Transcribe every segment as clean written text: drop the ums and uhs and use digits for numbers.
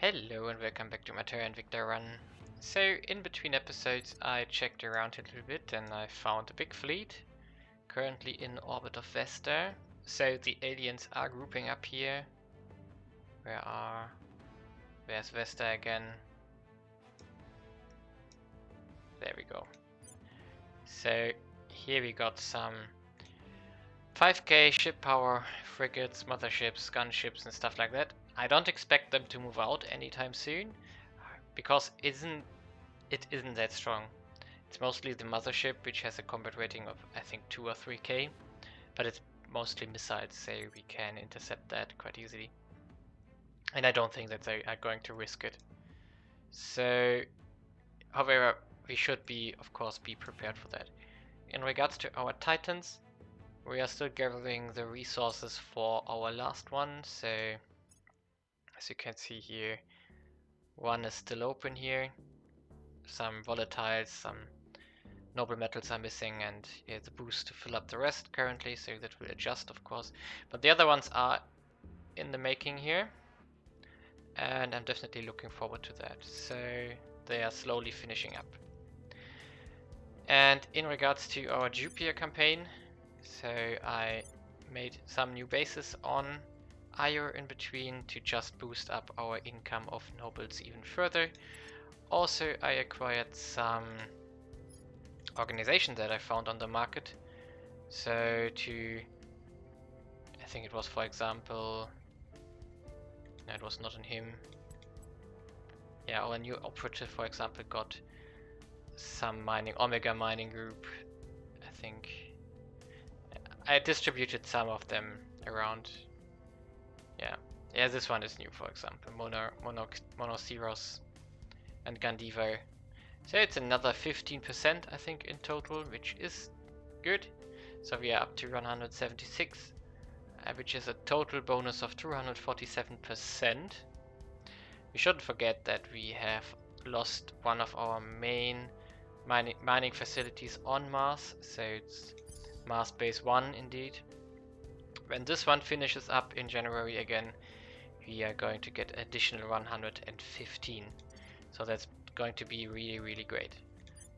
Hello and welcome back to my Terra Invicta run. So in between episodes I checked around a little bit and I found a big fleet currently in orbit of Vesta. So the aliens are grouping up here. Where's Vesta again? There we go. So here we got some 5k ship power frigates, motherships, gunships and stuff like that. I don't expect them to move out anytime soon because it isn't that strong. It's mostly the mothership, which has a combat rating of I think 2 or 3k, but it's mostly missiles, so we can intercept that quite easily. And I don't think that they are going to risk it. So, however, we should of course be prepared for that. In regards to our Titans, we are still gathering the resources for our last one, so as you can see here, one is still open here. Some volatiles, some noble metals are missing, and the boost to fill up the rest currently, so that will adjust of course. But the other ones are in the making here, and I'm definitely looking forward to that. So they are slowly finishing up. And in regards to our Jupiter campaign, so I made some new bases on Io in between to just boost up our income of nobles even further. Also I acquired some organization that I found on the market. So I think it was, for example, no, it was not on him. Yeah, our new operative, for example, got some mining, Omega mining group. I think I distributed some of them around. Yeah, this one is new, for example, Monoceros and Gandivo. So it's another 15% I think in total, which is good. So we are up to 176, which is a total bonus of 247%. We shouldn't forget that we have lost one of our main mining facilities on Mars, so it's Mars Base 1 indeed. When this one finishes up in January again, we are going to get additional 115. So that's going to be really great.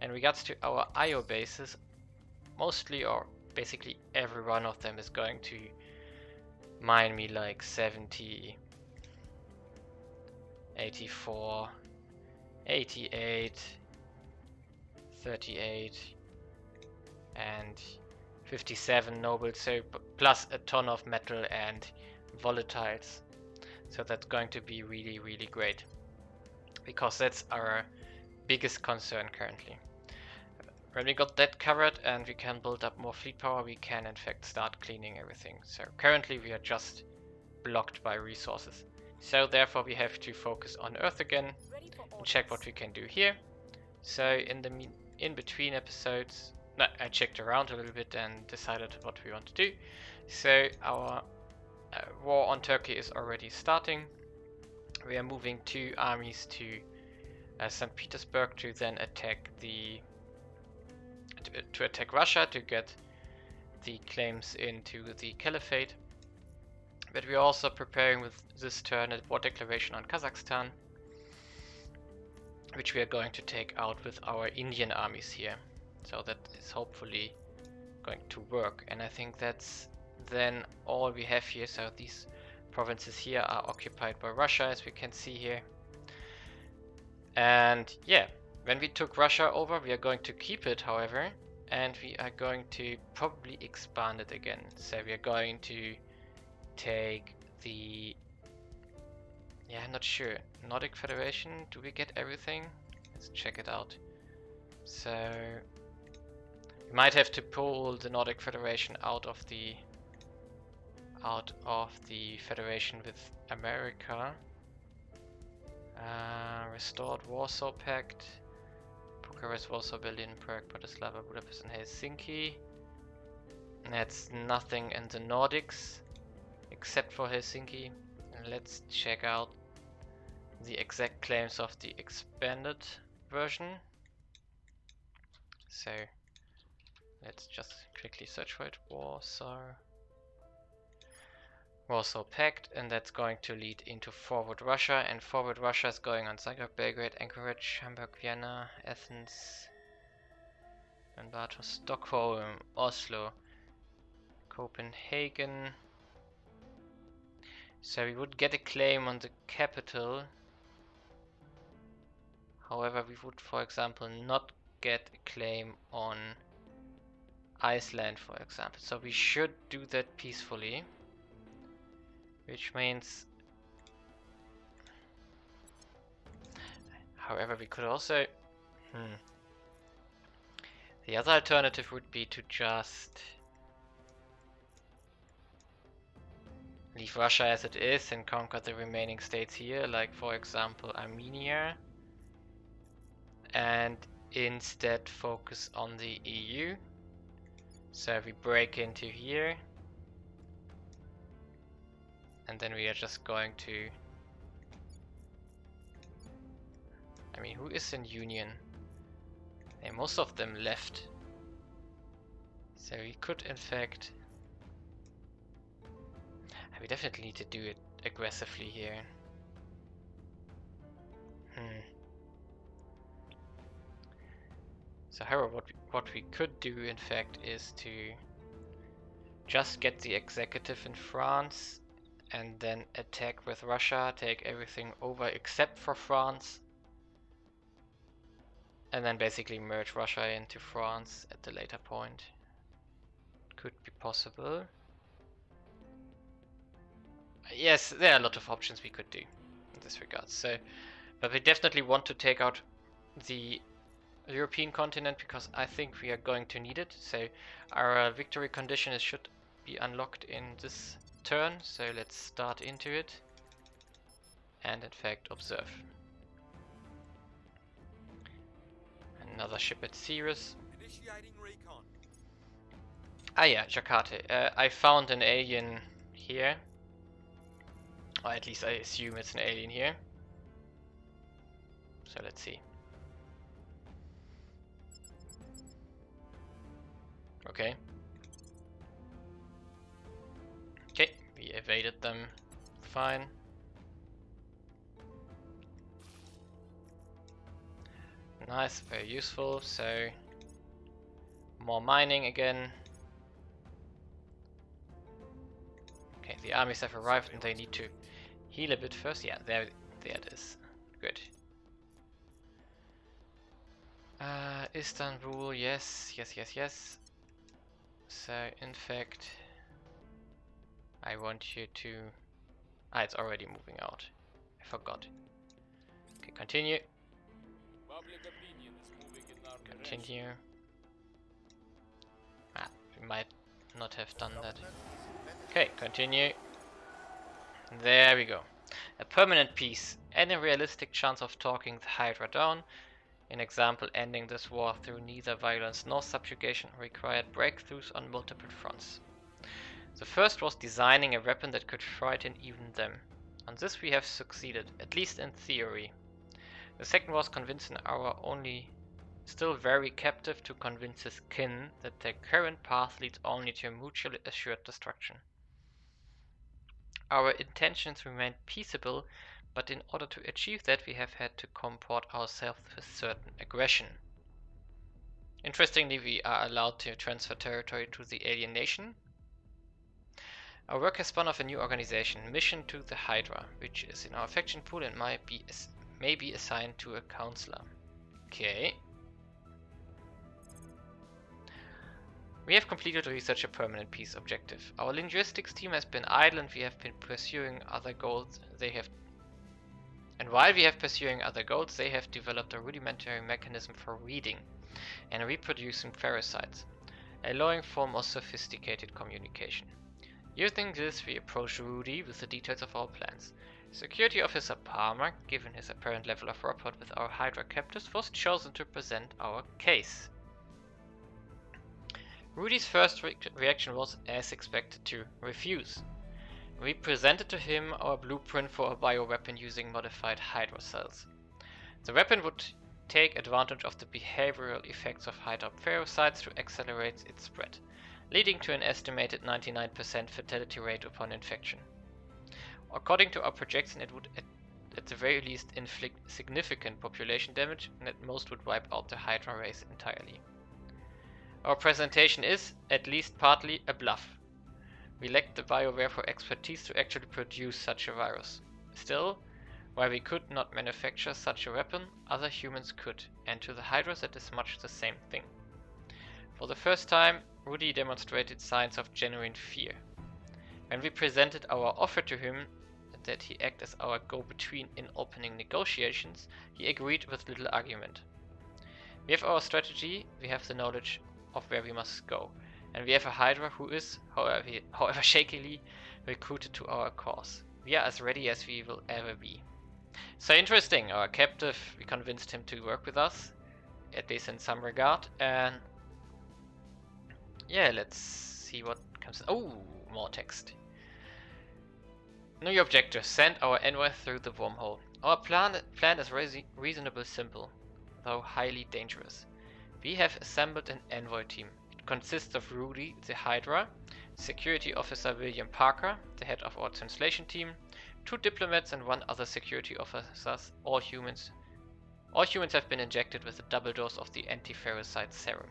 In regards to our IO bases, mostly or basically every one of them is going to mine me like 70, 84, 88, 38 and 57 nobles, so plus a ton of metal and volatiles. So that's going to be really great, because that's our biggest concern currently. When we got that covered and we can build up more fleet power, we can in fact start cleaning everything. So currently we are just blocked by resources. So therefore we have to focus on Earth again and check what we can do here. So in between episodes, I checked around a little bit and decided what we want to do. So our war on Turkey is already starting. We are moving 2 armies to St. Petersburg to then attack attack Russia to get the claims into the Caliphate. But we are also preparing with this turn a war declaration on Kazakhstan, which we are going to take out with our Indian armies here. So that is hopefully going to work, and I think that's then all we have here. So these provinces here are occupied by Russia, as we can see here. And yeah, when we took Russia over, we are going to keep it, however, and we are going to probably expand it again. So we are going to take the, I'm not sure, Nordic Federation. Do we get everything? Let's check it out. So we might have to pull the Nordic Federation out of the federation with America. Restored Warsaw Pact, Bucharest, Warsaw, Berlin, Prague, Bratislava, Budapest and Helsinki. That's nothing in the Nordics except for Helsinki. And let's check out the exact claims of the expanded version. So let's just quickly search for it. Warsaw Pact, and that's going to lead into Forward Russia, and Forward Russia is going on Zagreb, Belgrade, Anchorage, Hamburg, Vienna, Athens, and Bato, Stockholm, Oslo, Copenhagen. So we would get a claim on the capital. However, we would, for example, not get a claim on Iceland, for example. So we should do that peacefully. Which means... However, we could also... The other alternative would be to just... leave Russia as it is and conquer the remaining states here, like for example Armenia. And instead focus on the EU. So we break into here. And then we are just going to... I mean, who is in Union? Yeah, most of them left. So we could in fact... We definitely need to do it aggressively here. So however, what we could do in fact is to just get the executive in France and then attack with Russia, take everything over except for France, and then basically merge Russia into France at the later point. Could be possible. Yes, there are a lot of options we could do in this regard. So, but we definitely want to take out the European continent because I think we are going to need it. So our victory condition should be unlocked in this turn. So let's start into it and in fact observe. Another ship at Ceres. Initiating recon. Ah yeah, Jakarta. I found an alien here. Or at least I assume it's an alien here. So let's see. Okay. Okay, we evaded them. Fine. Nice, very useful. So more mining again. Okay, the armies have arrived and they need to heal a bit first. Yeah, there it is. Good. Istanbul, yes. So, in fact, I want you to... Ah, it's already moving out. I forgot. Okay, continue. Public opinion is moving in our Continue. Ah, we might not have done that. Okay, continue. There we go. A permanent peace. Any realistic chance of talking the Hydra down. In example, ending this war through neither violence nor subjugation required breakthroughs on multiple fronts. The first was designing a weapon that could frighten even them. On this we have succeeded, at least in theory. The second was convincing our only still very captive to convince his kin that their current path leads only to mutually assured destruction. Our intentions remain peaceable, but in order to achieve that we have had to comport ourselves with certain aggression. Interestingly, we are allowed to transfer territory to the alien nation. Our work has spun off a new organization, Mission to the Hydra, which is in our faction pool and may be assigned to a counselor. Okay. We have completed research a permanent peace objective. Our linguistics team has been idle and we have been pursuing other goals. While we have pursuing other goals, they have developed a rudimentary mechanism for reading and reproducing parasites, allowing for more sophisticated communication. Using this, we approached Rudy with the details of our plans. Security Officer Palmer, given his apparent level of rapport with our Hydra captives, was chosen to present our case. Rudy's first reaction was, as expected, to refuse. We presented to him our blueprint for a bioweapon using modified Hydra cells. The weapon would take advantage of the behavioral effects of Hydra parasites to accelerate its spread, leading to an estimated 99% fatality rate upon infection. According to our projection, it would at the very least inflict significant population damage, and at most would wipe out the Hydra race entirely. Our presentation is, at least partly, a bluff. We lack the BioWare expertise to actually produce such a virus. Still, while we could not manufacture such a weapon, other humans could, and to the Hydras that is much the same thing. For the first time, Rudy demonstrated signs of genuine fear. When we presented our offer to him, that he act as our go-between in opening negotiations, he agreed with little argument. We have our strategy, we have the knowledge of where we must go, and we have a Hydra who is, however shakily, recruited to our cause. We are as ready as we will ever be. So interesting, our captive, we convinced him to work with us, at least in some regard, and yeah, let's see what comes. Oh, more text. New objective, send our envoy through the wormhole. Our plan is reasonably simple, though highly dangerous. We have assembled an envoy team. It consists of Rudy, the Hydra, security officer William Parker, the head of our translation team, 2 diplomats and 1 other security officers, all humans. All humans have been injected with a double dose of the anti-ferricide serum.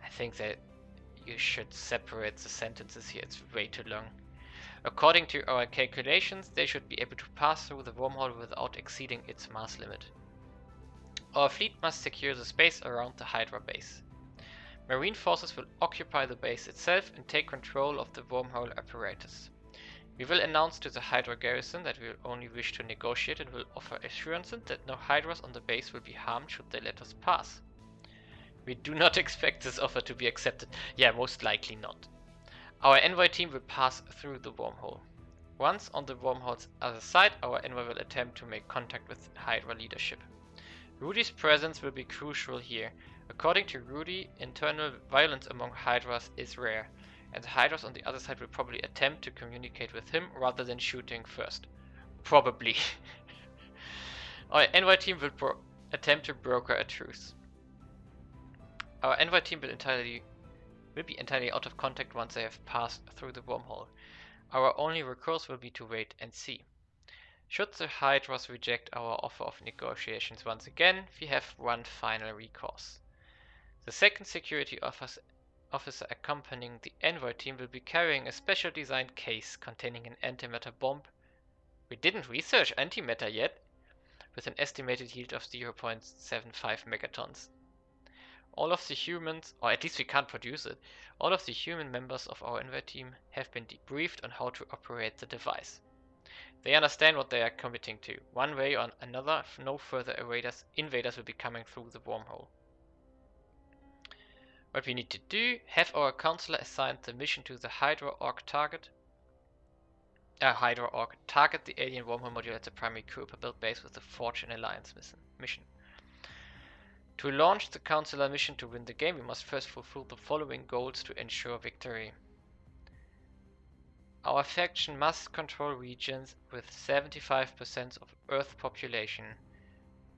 I think that you should separate the sentences here, it's way too long. According to our calculations, they should be able to pass through the wormhole without exceeding its mass limit. Our fleet must secure the space around the Hydra base. Marine forces will occupy the base itself and take control of the wormhole apparatus. We will announce to the Hydra garrison that we will only wish to negotiate and will offer assurances that no Hydras on the base will be harmed should they let us pass. We do not expect this offer to be accepted. Yeah, most likely not. Our envoy team will pass through the wormhole. Once on the wormhole's other side, our envoy will attempt to make contact with Hydra leadership. Rudy's presence will be crucial here. According to Rudy, internal violence among Hydras is rare, and the Hydras on the other side will probably attempt to communicate with him rather than shooting first. Probably. Our envoy team will attempt to broker a truce. Our envoy team will be entirely out of contact once they have passed through the wormhole. Our only recourse will be to wait and see. Should the Hydras reject our offer of negotiations once again, we have one final recourse. The second security officer accompanying the envoy team will be carrying a special designed case containing an antimatter bomb. We didn't research antimatter yet, with an estimated yield of 0.75 megatons. All of the humans, or at least we can't produce it, all of the human members of our envoy team have been debriefed on how to operate the device. They understand what they are committing to. One way or another, no further invaders will be coming through the wormhole. What we need to do, have our counselor assign the mission to the Hydra Org target the alien wormhole module at the primary Kuiper build base with the Forge and Alliance mission. To launch the counselor mission to win the game, we must first fulfill the following goals to ensure victory. Our faction must control regions with 75% of Earth population.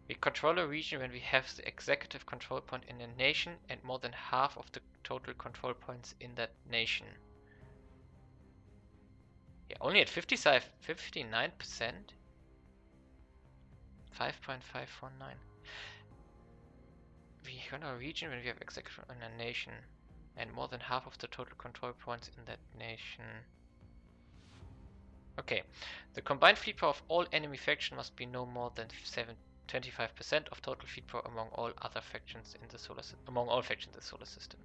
We control a region when we have the executive control point in a nation and more than half of the total control points in that nation. Yeah, only at 59%? 5.549. We control a region when we have executive in a nation and more than half of the total control points in that nation. Okay, the combined fleet power of all enemy factions must be no more than 25% of total fleet power among all other factions in the solar system.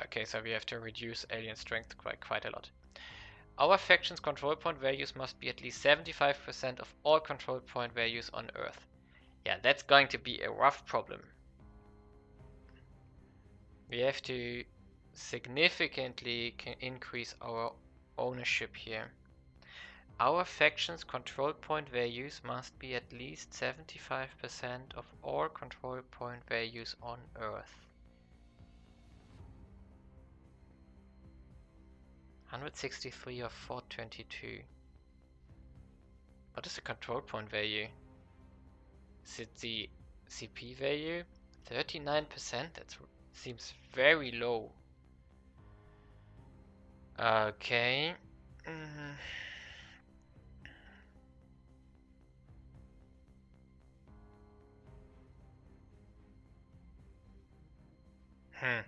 Okay, so we have to reduce alien strength quite a lot. Our faction's control point values must be at least 75% of all control point values on Earth. Yeah, that's going to be a rough problem. We have to significantly increase our ownership here. Our faction's control point values must be at least 75% of all control point values on Earth. 163 of 422. What is the control point value? Is it the CP value? 39%? That seems very low. Okay. Mm. Hmm.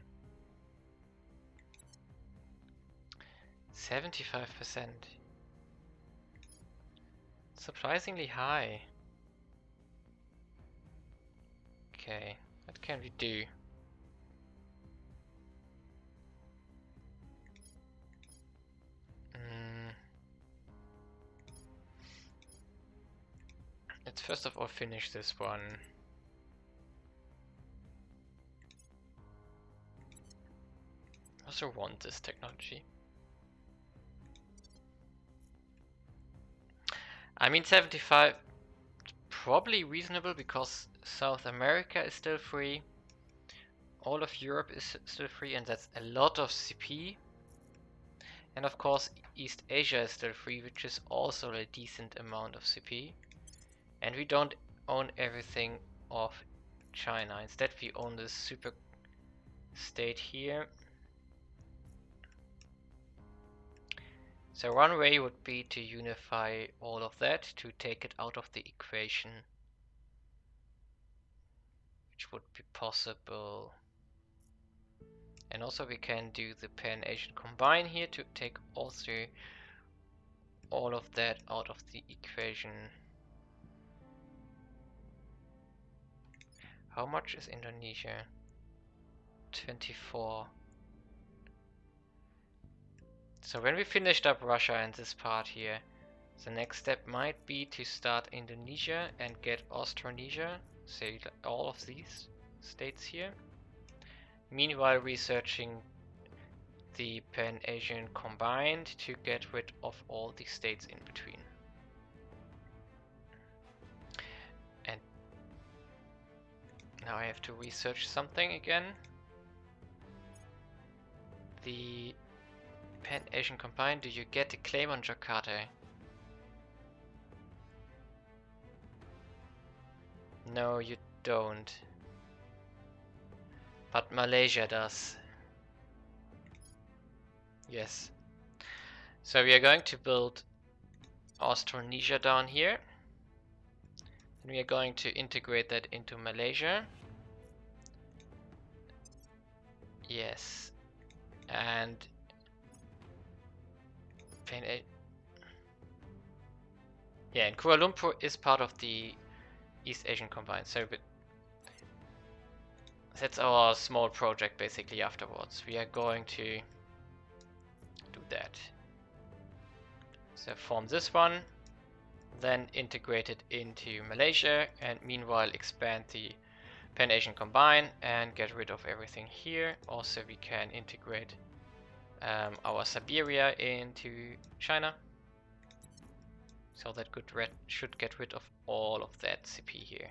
75%. Surprisingly high. Okay, what can we do? Mm. Let's first of all finish this one. I also want this technology. I mean 75 probably reasonable because South America is still free. All of Europe is still free, and that's a lot of CP. And of course East Asia is still free, which is also a decent amount of CP. And we don't own everything of China. Instead we own this super state here. So one way would be to unify all of that, to take it out of the equation, which would be possible. And also we can do the Pan-Asian combine here to take also all of that out of the equation. How much is Indonesia? 24. So when we finished up Russia and this part here, the next step might be to start Indonesia and get Austronesia, say all of these states here. Meanwhile researching the Pan-Asian combined to get rid of all the states in between. And now I have to research something again. The Pan-Asian combined, do you get a claim on Jakarta? No, you don't. But Malaysia does. Yes. So we are going to build Austronesia down here. And we are going to integrate that into Malaysia. Yes. And yeah, and Kuala Lumpur is part of the East Asian combine. So that's our small project basically afterwards. We are going to do that. So form this one, then integrate it into Malaysia, and meanwhile expand the Pan-Asian combine and get rid of everything here. Also we can integrate our Siberia into China. So that should get rid of all of that CP here.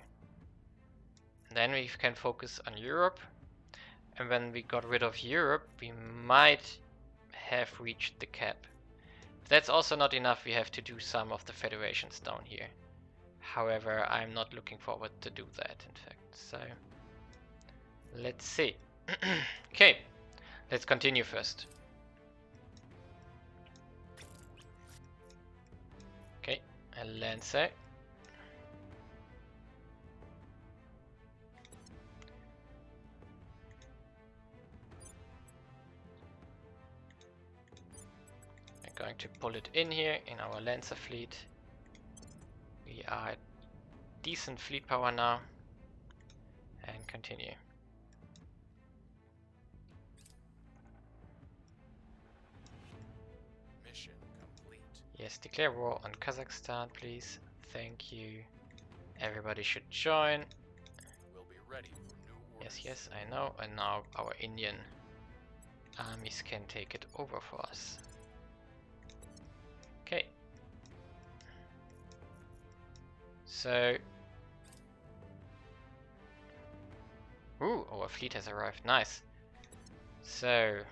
Then we can focus on Europe. And when we got rid of Europe, we might have reached the cap. If that's also not enough, we have to do some of the federations down here. However, I'm not looking forward to do that, in fact. So, let's see. Okay, let's continue first. Okay, a Lancer. We're going to pull it in here in our Lancer fleet. We are at decent fleet power now. And continue. Mission complete. Yes, declare war on Kazakhstan, please. Thank you. Everybody should join. We'll be ready for new orders. Yes, I know. And now our Indian armies can take it over for us. Okay. So... Ooh, our fleet has arrived. Nice. So...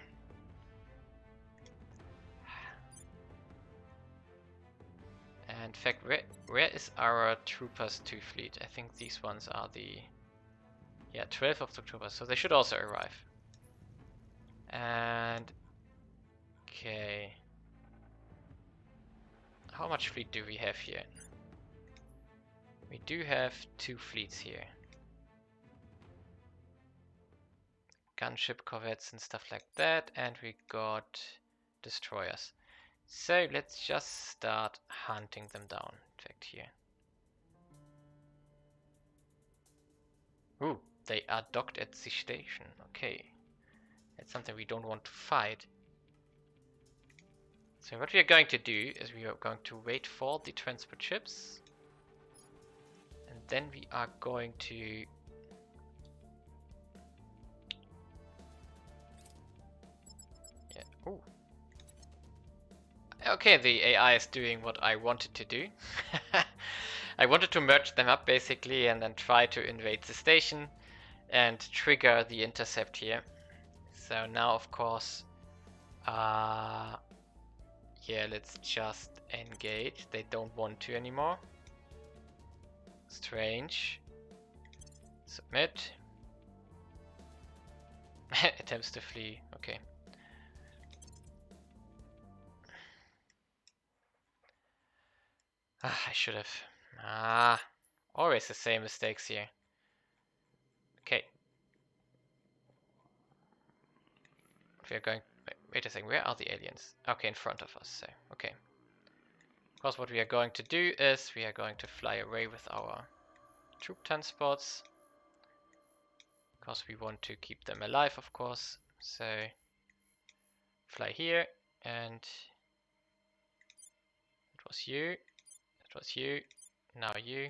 And in fact, where is our Troopers 2 fleet? I think these ones are the... Yeah, 12th of October, so they should also arrive. And... Okay. How much fleet do we have here? We do have 2 fleets here. Gunship corvettes and stuff like that, and we got destroyers. So let's just start hunting them down. In fact, here. Ooh, they are docked at the station. Okay. That's something we don't want to fight. So what we are going to do is we are going to wait for the transport ships. And then we are going to... Yeah. Ooh. Okay, the AI is doing what I wanted to do. I wanted to merge them up basically and then try to invade the station and trigger the intercept here. So now of course, yeah, let's just engage. They don't want to anymore. Strange. Submit. Attempts to flee. Okay. I should have. Always the same mistakes here. Okay. We are going. Wait a second. Where are the aliens? Okay, in front of us. So okay. Of course, what we are going to do is we are going to fly away with our troop transports. Because we want to keep them alive, of course. So fly here, and it was you. It was you. Now you.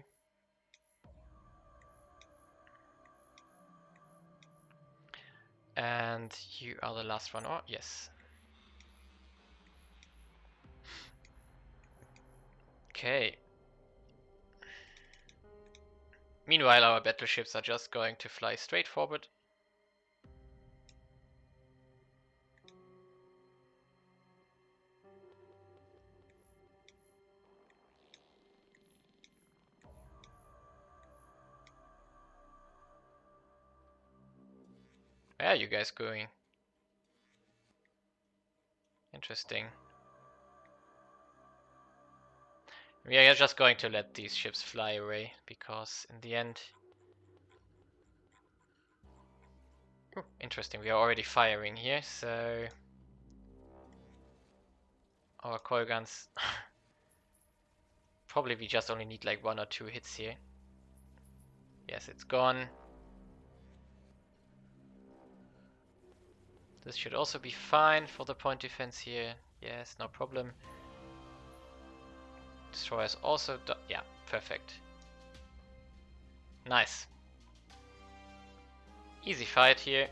And you are the last one, or yes. Okay. Meanwhile, our battleships are just going to fly straight forward. Where are you guys going? Interesting. We are just going to let these ships fly away, because in the end... Ooh, interesting, we are already firing here, so... Our coil guns... Probably we just only need like 1 or 2 hits here. Yes, it's gone. This should also be fine for the point defense here. Yes, no problem. Destroyers also... yeah, perfect. Nice. Easy fight here.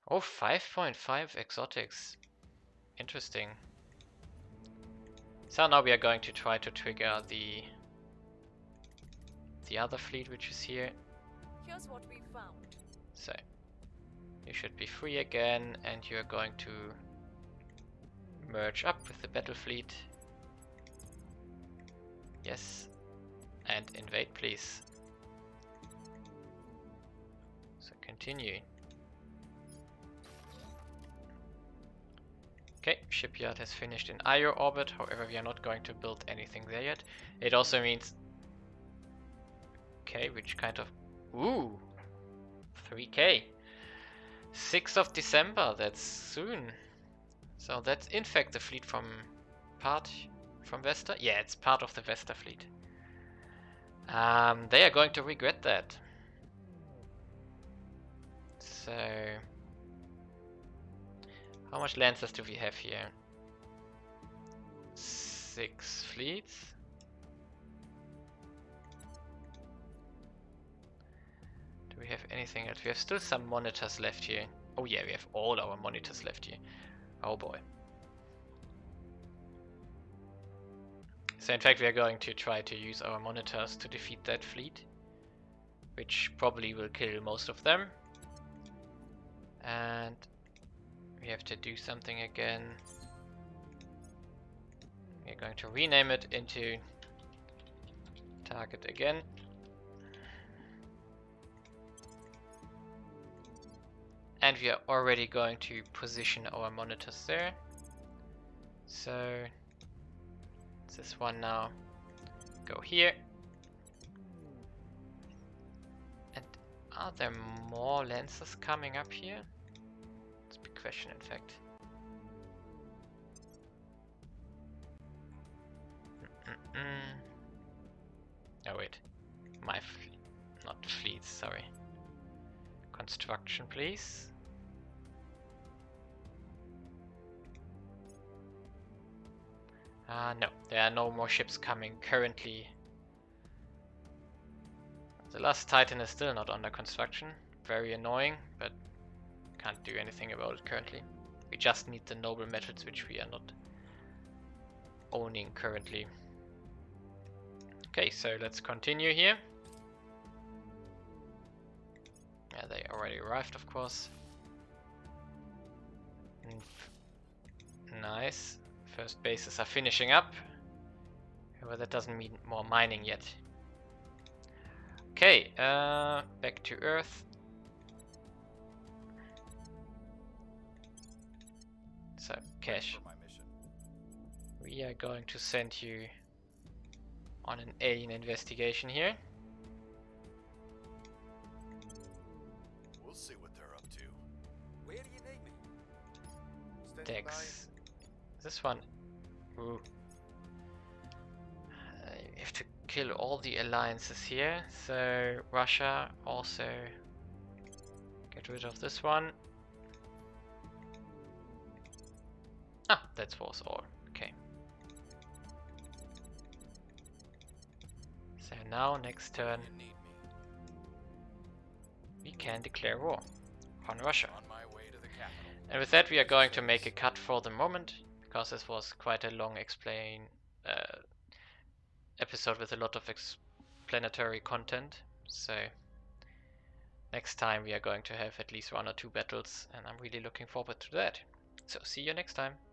Oh, 5.5 exotics. Interesting. So now we are going to try to trigger the other fleet which is here. Here's what we found. So you should be free again, and you're going to merge up with the battle fleet. Yes. And invade, please. So continue. Okay, shipyard has finished in IO orbit, however we are not going to build anything there yet. It also means... Okay, which kind of... Ooh! 3k! 6th of December, that's soon. So that's in fact the fleet from Vesta? Yeah, it's part of the Vesta fleet. They are going to regret that. So... How much Lancers do we have here? 6 fleets. Do we have anything else? We have still some monitors left here. Oh yeah, we have all our monitors left here. Oh boy. So in fact we are going to try to use our monitors to defeat that fleet. Which probably will kill most of them. And... we have to do something again. We're going to rename it into target again. And we are already going to position our monitors there. So this one now go here. And are there more lenses coming up here? It's a big question, in fact. Oh wait, not the fleets, sorry. Construction, please. No, there are no more ships coming currently. The last Titan is still not under construction. Very annoying, but can't do anything about it currently. We just need the noble metals, which we are not owning currently. Okay, so let's continue here. Yeah, they already arrived, of course. Nice. First bases are finishing up. However, that doesn't mean more mining yet. Okay, back to Earth. So, Cash, we are going to send you on an alien investigation here. We'll see what they're up to. Where do you need me? Dex. This one. Ooh. You have to kill all the alliances here. So Russia also get rid of this one. Ah, that was all. Okay. So now next turn You need me. we can declare war on Russia. On my way to the capital. And with that we are going to make a cut for the moment, because this was quite a long episode with a lot of explanatory content. So next time we are going to have at least 1 or 2 battles, and I'm really looking forward to that. So see you next time.